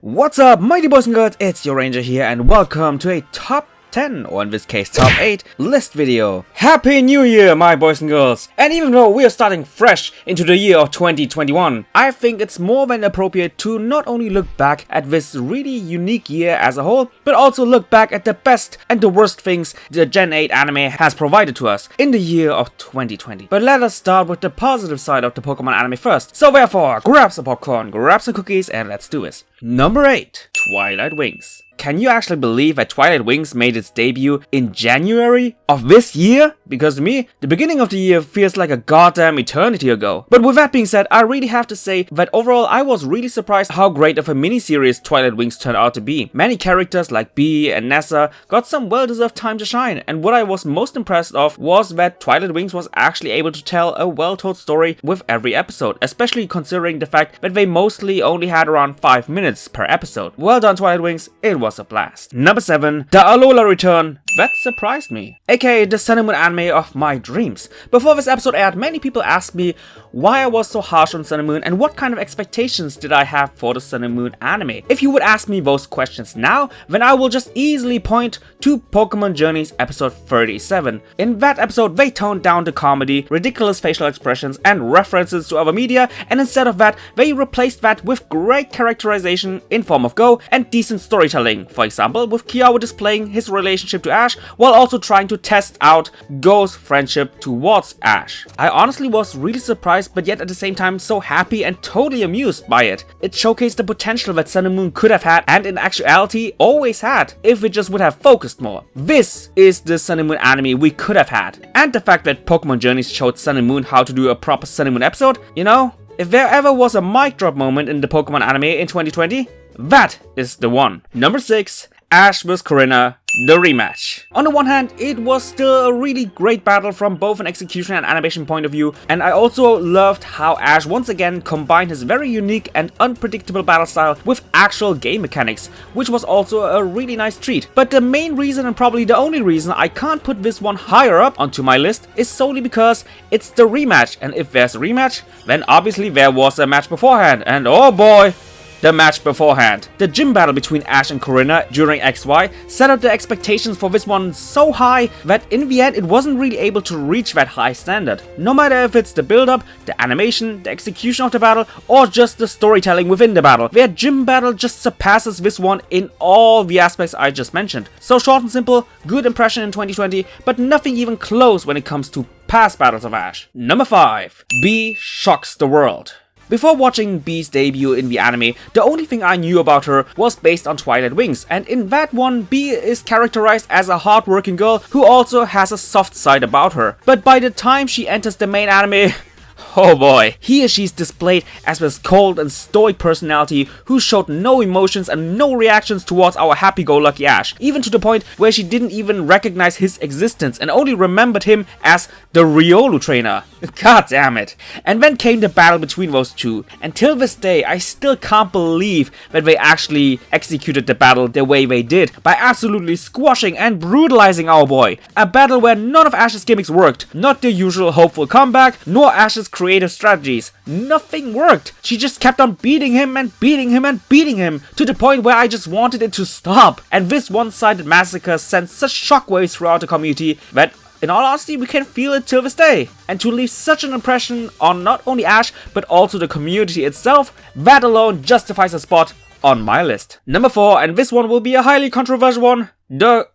What's up, mighty boys and girls, it's your Ranger here and welcome to a top 10, or in this case top 8, list video. Happy New Year, my boys and girls! And even though we are starting fresh into the year of 2021, I think it's more than appropriate to not only look back at this really unique year as a whole, but also look back at the best and the worst things the Gen 8 anime has provided to us in the year of 2020. But let us start with the positive side of the Pokemon anime first. So therefore, grab some popcorn, grab some cookies, and let's do this. Number 8, Twilight Wings. Can you actually believe that Twilight Wings made its debut in January of this year? Because to me, the beginning of the year feels like a goddamn eternity ago. But with that being said, I really have to say that overall I was really surprised how great of a miniseries Twilight Wings turned out to be. Many characters like Bee and Nessa got some well-deserved time to shine, and what I was most impressed of was that Twilight Wings was actually able to tell a well-told story with every episode, especially considering the fact that they mostly only had around 5 minutes per episode. Well done, Twilight Wings, it was a blast. Number 7, the Alola Return. That surprised me, aka the Sun and Moon anime of my dreams. Before this episode aired, many people asked me why I was so harsh on Sun and Moon and what kind of expectations did I have for the Sun and Moon anime. If you would ask me those questions now, then I will just easily point to Pokemon Journeys episode 37. In that episode, they toned down the comedy, ridiculous facial expressions, and references to other media, and instead of that, they replaced that with great characterization in form of Go and decent storytelling. For example, with Koharu displaying his relationship to Ash while also trying to test out Go's friendship towards Ash. I honestly was really surprised, but yet at the same time so happy and totally amused by it. It showcased the potential that Sun and Moon could have had, and in actuality always had, if it just would have focused more. This is the Sun and Moon anime we could have had. And the fact that Pokemon Journeys showed Sun and Moon how to do a proper Sun and Moon episode, you know, if there ever was a mic drop moment in the Pokemon anime in 2020, that is the one. Number 6, Ash vs Corrinna, the rematch. On the one hand, it was still a really great battle from both an execution and animation point of view, and I also loved how Ash once again combined his very unique and unpredictable battle style with actual game mechanics, which was also a really nice treat. But the main reason, and probably the only reason I can't put this one higher up onto my list, is solely because it's the rematch, and if there's a rematch, then obviously there was a match beforehand, and oh boy, the match beforehand. The gym battle between Ash and Corrinna during XY set up the expectations for this one so high that in the end it wasn't really able to reach that high standard. No matter if it's the build-up, the animation, the execution of the battle, or just the storytelling within the battle, their gym battle just surpasses this one in all the aspects I just mentioned. So short and simple, good impression in 2020, but nothing even close when it comes to past battles of Ash. Number 5, Bee shocks the world. Before watching Bee's debut in the anime, the only thing I knew about her was based on Twilight Wings, and in that one, Bee is characterized as a hardworking girl who also has a soft side about her. But by the time she enters the main anime, oh boy, he or she's displayed as this cold and stoic personality who showed no emotions and no reactions towards our happy-go-lucky Ash, even to the point where she didn't even recognize his existence and only remembered him as the Riolu trainer. God damn it. And then came the battle between those two, and till this day I still can't believe that they actually executed the battle the way they did, by absolutely squashing and brutalizing our boy. A battle where none of Ash's gimmicks worked, not the usual hopeful comeback, nor Ash's creative strategies. Nothing worked. She just kept on beating him and beating him and beating him, to the point where I just wanted it to stop. And this one-sided massacre sent such shockwaves throughout the community that in all honesty, we can feel it till this day. And to leave such an impression on not only Ash, but also the community itself, that alone justifies a spot on my list. Number 4, and this one will be a highly controversial one, the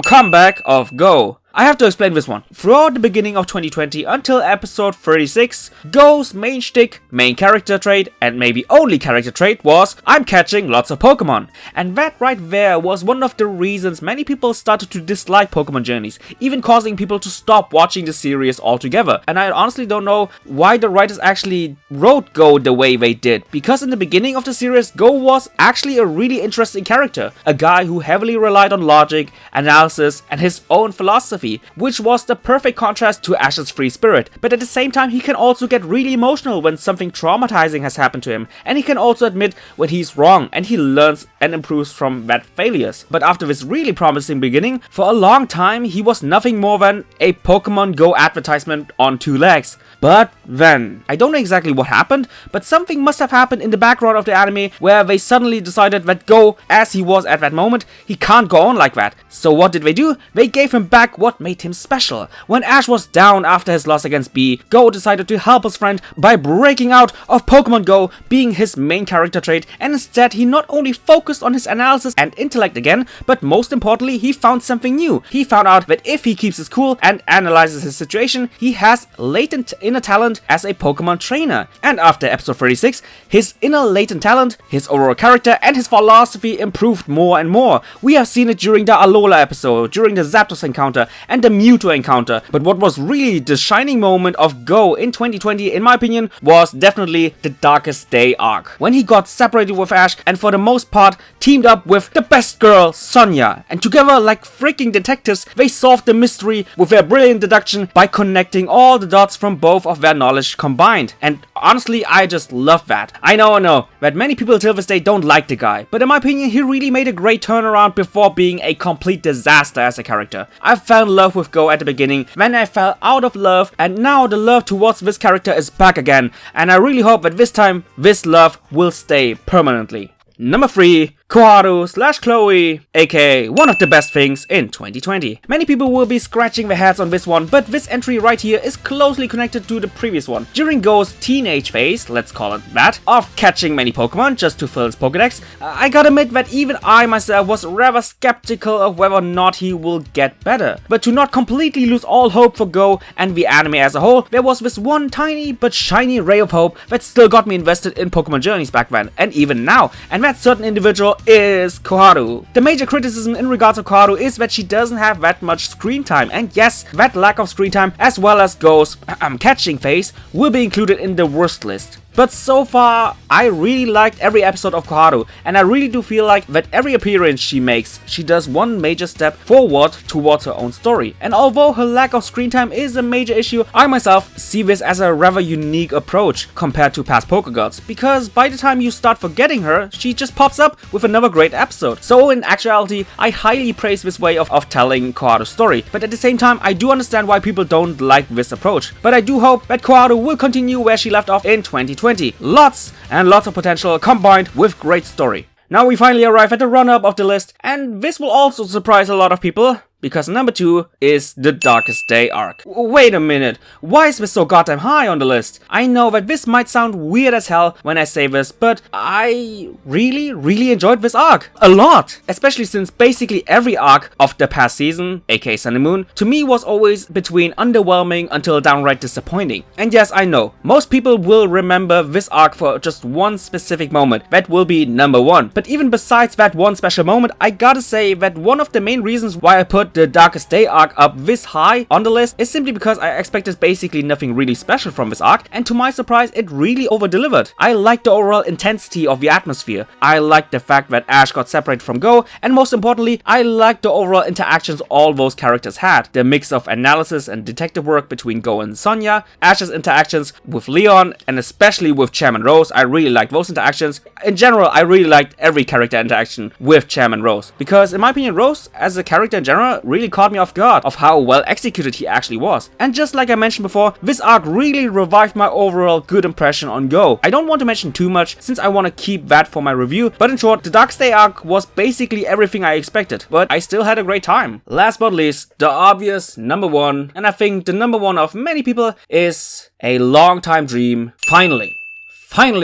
comeback of Go. I have to explain this one. Throughout the beginning of 2020 until episode 36, Go's main shtick, main character trait, and maybe only character trait was, I'm catching lots of Pokemon. And that right there was one of the reasons many people started to dislike Pokemon Journeys, even causing people to stop watching the series altogether. And I honestly don't know why the writers actually wrote Go the way they did, because in the beginning of the series, Go was actually a really interesting character. A guy who heavily relied on logic, analysis, and his own philosophy philosophy, which was the perfect contrast to Ash's free spirit. But at the same time, he can also get really emotional when something traumatizing has happened to him, and he can also admit when he's wrong, and he learns and improves from that failures. But after this really promising beginning, for a long time he was nothing more than a Pokemon Go advertisement on two legs. But then, I don't know exactly what happened, but something must have happened in the background of the anime where they suddenly decided that Go, as he was at that moment, he can't go on like that. So what did they do? They gave him back what made him special. When Ash was down after his loss against Bee, Go decided to help his friend by breaking out of Pokemon Go being his main character trait, and instead he not only focused on his analysis and intellect again, but most importantly he found something new. He found out that if he keeps his cool and analyzes his situation, he has latent inner talent as a Pokemon trainer. And after episode 36, his inner latent talent, his overall character and his philosophy improved more and more. We have seen it during the Alola episode, during the Zapdos encounter and the Mewtwo encounter. But what was really the shining moment of Go in 2020 in my opinion was definitely the Darkest Day arc, when he got separated with Ash and for the most part teamed up with the best girl, Sonia, and together like freaking detectives they solved the mystery with their brilliant deduction by connecting all the dots from both of their knowledge combined. And honestly, I just love that. I know that many people till this day don't like the guy, but in my opinion he really made a great turnaround before being a complete disaster as a character. I fell in love with Go at the beginning, then I fell out of love, and now the love towards this character is back again, and I really hope that this time this love will stay permanently. Number 3. Koharu / Chloe, aka one of the best things in 2020. Many people will be scratching their heads on this one, but this entry right here is closely connected to the previous one. During Go's teenage phase, let's call it that, of catching many Pokemon just to fill his Pokedex, I gotta admit that even I myself was rather skeptical of whether or not he will get better. But to not completely lose all hope for Go and the anime as a whole, there was this one tiny but shiny ray of hope that still got me invested in Pokemon Journeys back then, and even now, and that certain individual is Koharu. The major criticism in regards to Koharu is that she doesn't have that much screen time, and yes, that lack of screen time as well as Go's catching phase will be included in the worst list. But so far, I really liked every episode of Koharu, and I really do feel like that every appearance she makes, she does one major step forward towards her own story. And although her lack of screen time is a major issue, I myself see this as a rather unique approach compared to past Pokegirls, because by the time you start forgetting her, she just pops up with another great episode. So in actuality, I highly praise this way of telling Koharu's story, but at the same time, I do understand why people don't like this approach. But I do hope that Koharu will continue where she left off in 2020. Lots and lots of potential combined with great story. Now we finally arrive at the run-up of the list, and this will also surprise a lot of people, because number 2 is the Darkest Day arc. Wait a minute, why is this so goddamn high on the list? I know that this might sound weird as hell when I say this, but I really enjoyed this arc. A lot! Especially since basically every arc of the past season, aka Sun and Moon, to me was always between underwhelming until downright disappointing. And yes, I know, most people will remember this arc for just one specific moment, that will be number 1. But even besides that one special moment, I gotta say that one of the main reasons why I put the Darkest Day arc up this high on the list is simply because I expected basically nothing really special from this arc, and to my surprise it really over-delivered. I liked the overall intensity of the atmosphere, I liked the fact that Ash got separated from Go, and most importantly, I liked the overall interactions all those characters had. The mix of analysis and detective work between Go and Sonia, Ash's interactions with Leon, and especially with Chairman Rose, I really liked those interactions. In general, I really liked every character interaction with Chairman Rose, because in my opinion, Rose as a character in general really caught me off guard of how well executed he actually was. And just like I mentioned before, this arc really revived my overall good impression on Go. I don't want to mention too much since I want to keep that for my review, but in short, the Darkest Day arc was basically everything I expected, but I still had a great time. Last but not least, the obvious number 1, and I think the number 1 of many people, is a long time dream finally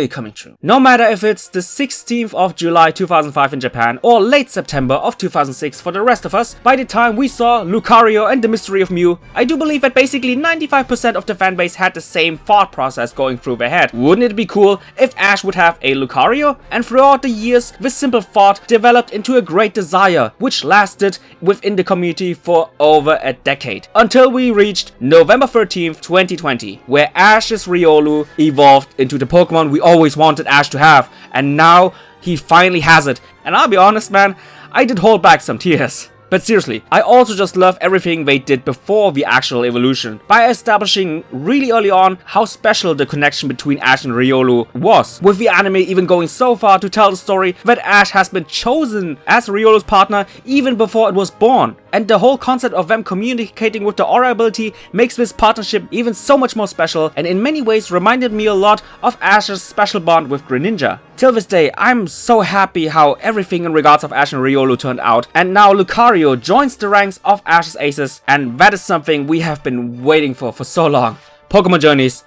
coming true. No matter if it's the 16th of July 2005 in Japan or late September of 2006 for the rest of us, by the time we saw Lucario and the Mystery of Mew, I do believe that basically 95% of the fanbase had the same thought process going through their head. Wouldn't it be cool if Ash would have a Lucario? And throughout the years, this simple thought developed into a great desire, which lasted within the community for over a decade, until we reached November 13th, 2020, where Ash's Riolu evolved into the Pokemon we always wanted Ash to have, and now he finally has it. And I'll be honest man, I did hold back some tears. But seriously, I also just love everything they did before the actual evolution, by establishing really early on how special the connection between Ash and Riolu was, with the anime even going so far to tell the story that Ash has been chosen as Riolu's partner even before it was born. And the whole concept of them communicating with the aura ability makes this partnership even so much more special, and in many ways reminded me a lot of Ash's special bond with Greninja. Till this day, I'm so happy how everything in regards of Ash and Riolu turned out, and now Lucario joins the ranks of Ash's aces, and that is something we have been waiting for so long. Pokemon Journeys,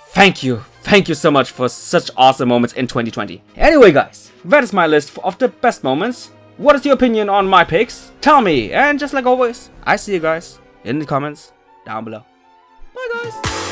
thank you so much for such awesome moments in 2020. Anyway guys, that is my list of the best moments. What is your opinion on my picks? Tell me, and just like always, I see you guys in the comments down below. Bye guys!